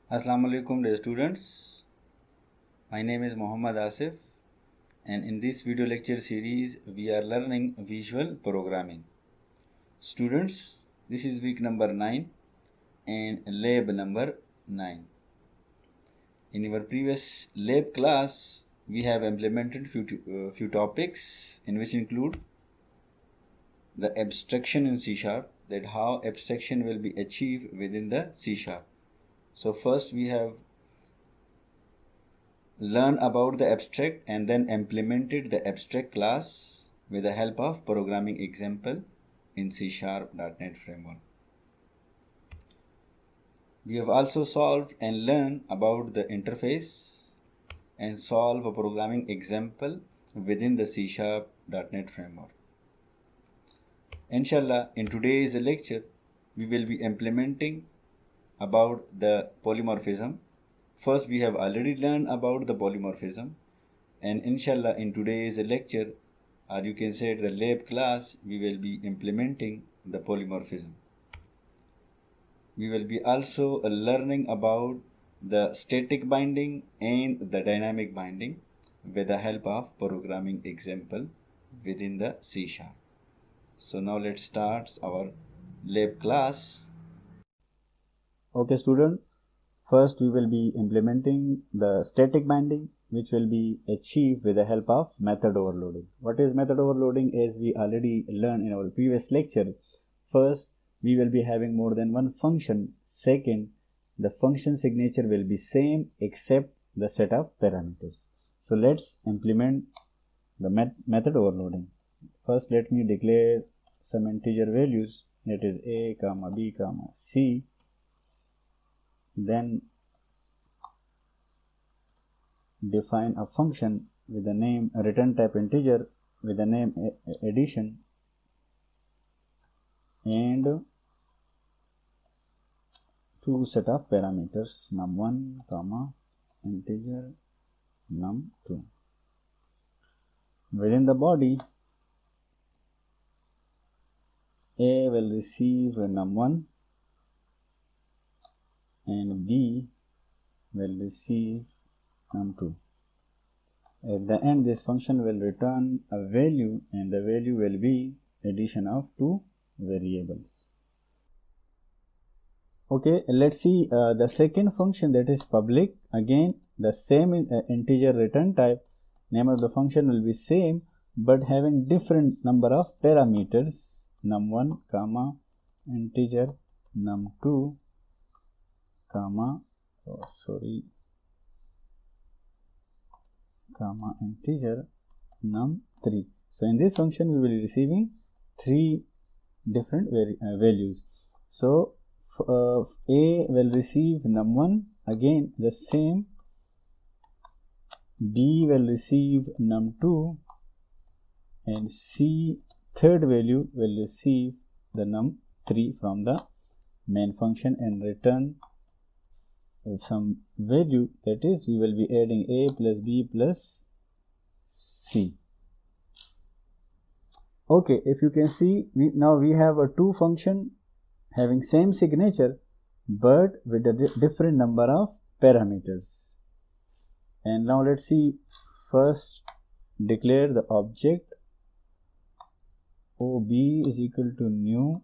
Assalamu alaikum dear students. My name is Muhammad Asif, and in this video lecture series we are learning visual programming. Students, this is week number 9 and lab number 9. In our previous lab class we have implemented few topics in which include the abstraction in C#, that how abstraction will be achieved within the C#. So first we have learn about the abstract and then implemented the abstract class with the help of programming example in C#.NET framework. We have also solved and learned about the interface and solve a programming example within the C#.NET framework. Inshallah, in today's lecture, we will be implementing about the polymorphism. First, we have already learned about the polymorphism, and inshallah in today's lecture, or you can say the lab class, we will be implementing the polymorphism. We will be also learning about the static binding and the dynamic binding with the help of programming example within the C#. So now let's start our lab class. Okay student, first we will be implementing the static binding, which will be achieved with the help of method overloading. What is method overloading? As we already learned in our previous lecture, first we will be having more than one function. Second, the function signature will be same except the set of parameters. So let's implement the method overloading. First let me declare some integer values, that is a comma b comma c. Then define a function with the name return type integer with the name addition, and two set of parameters num1 comma integer num2. Within the body, a will receive num1 and b will receive num2. At the end, this function will return a value, and the value will be addition of two variables. Okay, let's see the second function, that is public. Again, the same integer return type. Name of the function will be same, but having different number of parameters, num1 comma integer num2 comma comma integer num3. So in this function we will be receiving three different values. So a will receive num1, again the same. B will receive num2, and C third value will receive the num3 from the main function and return some value, that is we will be adding a plus b plus c. Okay, if you can see, now we have a two function having same signature but with a different number of parameters. And now let's see, first declare the object ob is equal to new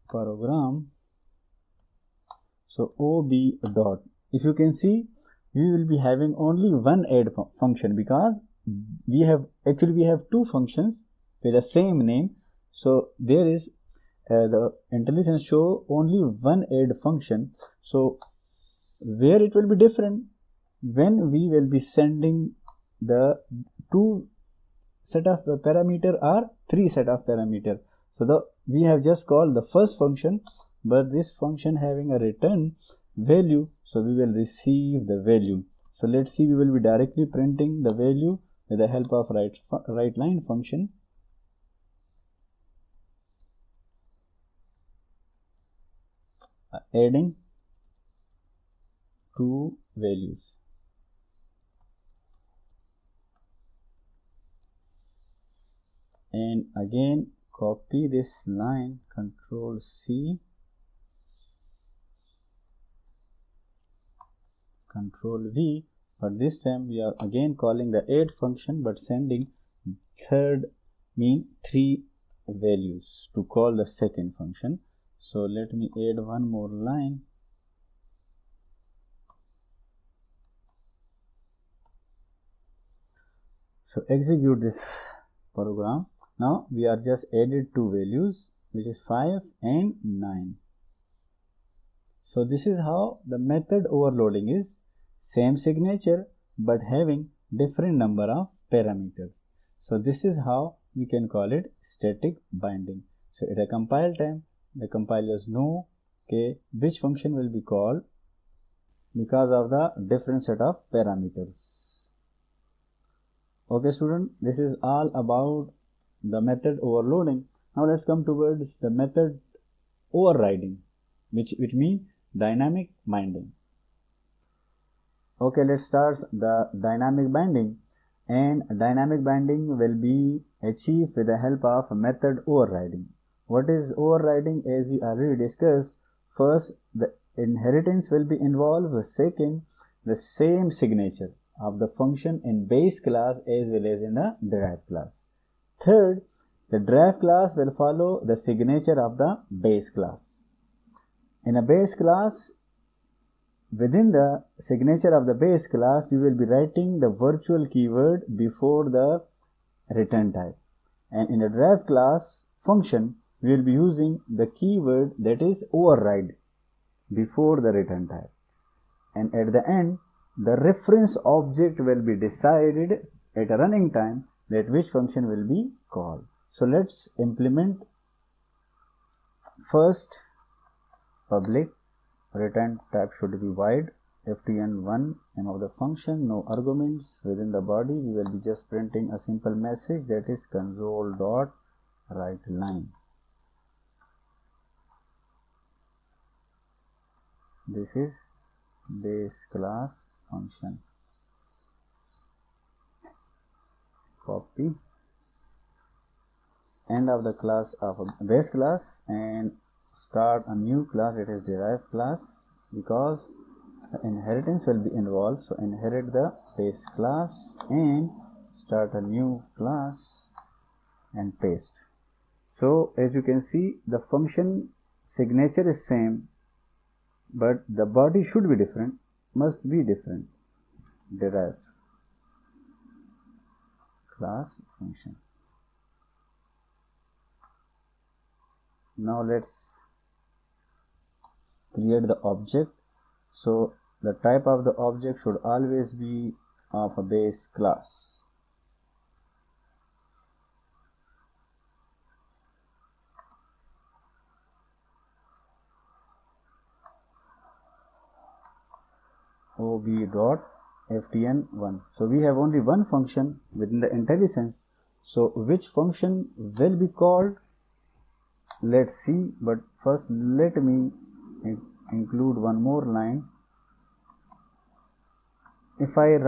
program. So ob dot, if you can see, we will be having only one add function, because we have two functions with the same name. So there is the IntelliSense show only one add function. So where it will be different, when we will be sending the two set of parameter or three set of parameter. So we have just called the first function, but this function having a return value, so we will receive the value. So let's see, we will be directly printing the value with the help of write line function. Adding two values. And again copy this line, Control C, Control V, but this time we are again calling the add function but sending third mean 3 values to call the second function. So let me add one more line. So execute this program. Now we are just added 2 values, which is 5 and 9. So this is how the method overloading is. Same signature but having different number of parameters. So this is how we can call it static binding. So at a compile time, the compilers know which function will be called because of the different set of parameters. Okay student, this is all about the method overloading. Now let's come towards the method overriding, which means dynamic binding. Okay, let's start the dynamic binding, and dynamic binding will be achieved with the help of method overriding. What is overriding? As we already discussed, first the inheritance will be involved, second the same signature of the function in base class as well as in the derived class, third the derived class will follow the signature of the base class. In a base class, within the signature of the base class, we will be writing the virtual keyword before the return type. And in a derived class function, we will be using the keyword that is override before the return type. And at the end, the reference object will be decided at a running time that which function will be called. So let's implement first. Public return type should be void ftn1 name of the function, no arguments. Within the body we will be just printing a simple message, that is console.writeLine. This is base class function. Copy end of the class of a base class and start a new class, it is derived class, because the inheritance will be involved. So inherit the base class and start a new class and paste. So as you can see, the function signature is same but the body should be different, must be different. Derived class function. Now let's create the object. So the type of the object should always be of a base class. ob.ftn1. So we have only one function within the IntelliSense. So which function will be called? Let's see, but first let me include one more line. If I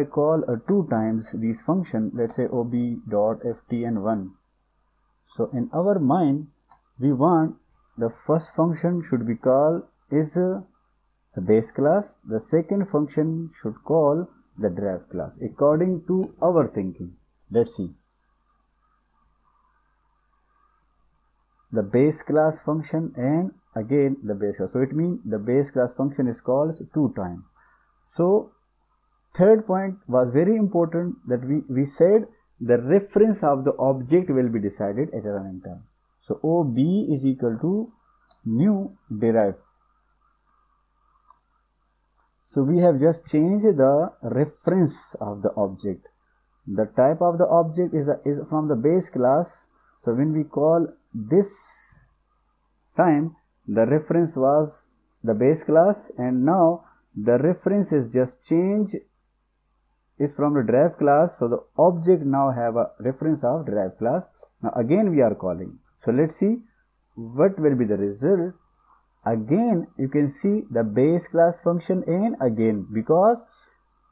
call 2 times these function, let's say ob.ftn1. So in our mind, we want the first function should be called is the base class, the second function should call the derived class according to our thinking. Let's see. The base class function and again the base class. So it means the base class function is called 2 times. So third point was very important, that we said the reference of the object will be decided at a running time. So ob is equal to new derived. So we have just changed the reference of the object. The type of the object is from the base class. So when we call this time, the reference was the base class, and now the reference is just changed, is from the derived class. So the object now have a reference of derived class. Now again we are calling. So let's see what will be the result. Again you can see the base class function, and again because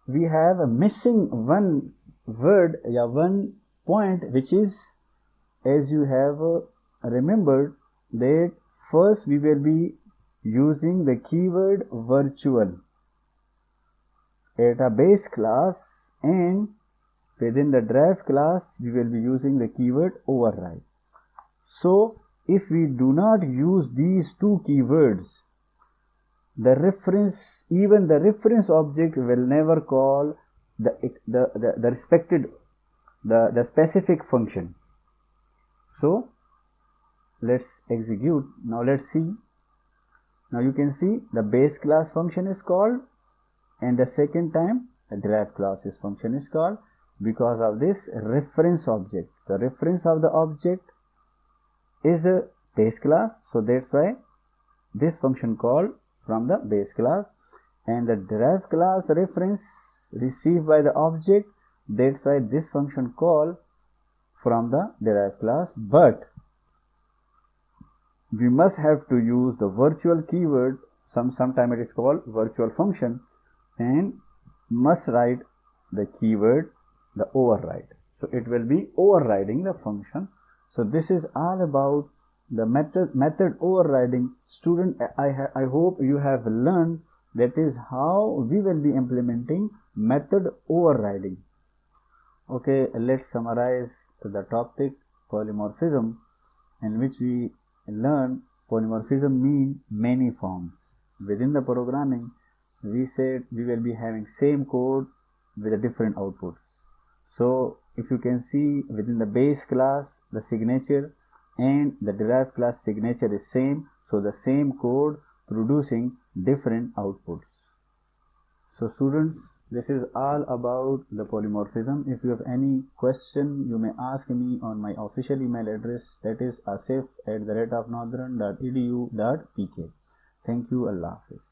we have a missing one word, one point, which is, as you have remembered, that first we will be using the keyword virtual. at a base class, and within the derived class we will be using the keyword override. So if we do not use these two keywords, the reference object will never call the respected the specific function. So let's execute. Now let's see. Now you can see the base class function is called, and the second time the derived classes function is called because of this reference object. The reference of the object is a base class, so that's why this function called from the base class, and the derived class reference received by the object, that's why this function called from the derived class. But we must have to use the virtual keyword, sometime it is called virtual function, and must write the keyword the override. So it will be overriding the function. So this is all about the method overriding. Student, I hope you have learned that is how we will be implementing method overriding. Okay, let's summarize the topic polymorphism, in which we learn polymorphism means many forms. Within the programming, we said we will be having same code with a different outputs. So if you can see, within the base class the signature and the derived class signature is same, so the same code producing different outputs. So students, this is all about the polymorphism. If you have any question, you may ask me on my official email address, that is asif@northern.edu.pk. Thank you. Allah Hafiz.